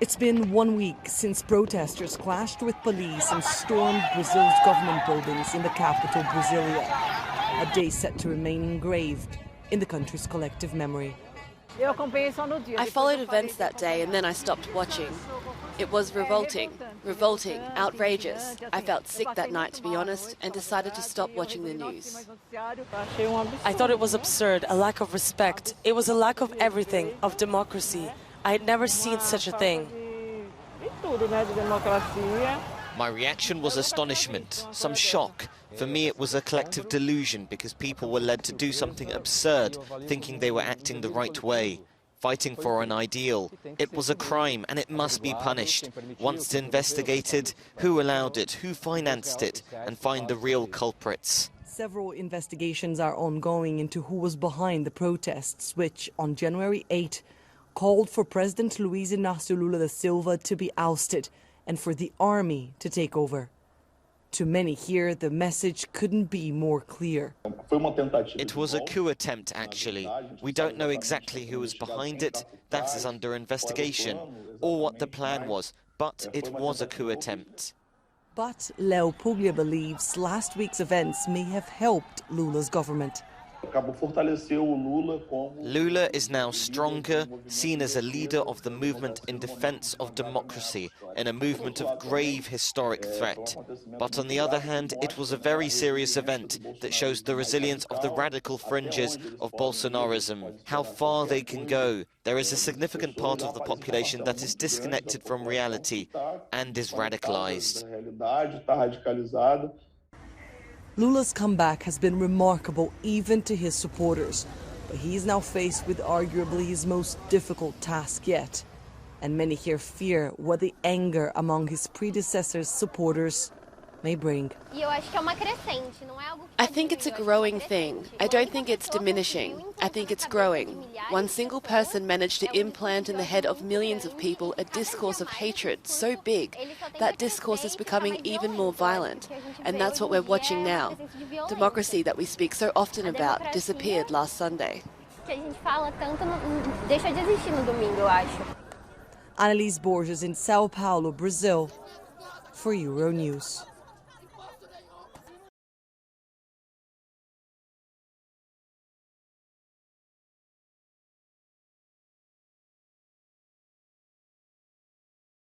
It's been 1 week since protesters clashed with police and stormed Brazil's government buildings in the capital, Brasilia. A day set to remain engraved in the country's collective memory. I followed events that day and then I stopped watching. It was revolting, outrageous. I felt sick that night, to be honest, and decided to stop watching the news. I thought it was absurd, a lack of respect. It was a lack of everything, of democracy. I had never seen such a thing. My reaction was astonishment, some shock. For me, it was a collective delusion because people were led to do something absurd, thinking they were acting the right way, fighting for an ideal. It was a crime and it must be punished. Once investigated, who allowed it, who financed it, and find the real culprits. Several investigations are ongoing into who was behind the protests, which on January 8 called for President Luiz Inácio Lula da Silva to be ousted and for the army to take over. To many here, the message couldn't be more clear. It was a coup attempt, actually. We don't know exactly who was behind it, that is under investigation, or what the plan was, but it was a coup attempt. But Leo Puglia believes last week's events may have helped Lula's government. Lula is now stronger, seen as a leader of the movement in defense of democracy, in a movement of grave historic threat. But on the other hand, it was a very serious event that shows the resilience of the radical fringes of Bolsonarism, how far they can go. There is a significant part of the population that is disconnected from reality and is radicalized. Lula's comeback has been remarkable even to his supporters, but he is now faced with arguably his most difficult task yet. And many here fear what the anger among his predecessors' supporters may bring. I think it's a growing thing. I don't think it's diminishing. I think it's growing. One single person managed to implant in the head of millions of people a discourse of hatred so big that discourse is becoming even more violent. And that's what we're watching now. Democracy that we speak so often about disappeared last Sunday. Anelise Borges in Sao Paulo, Brazil, for Euronews.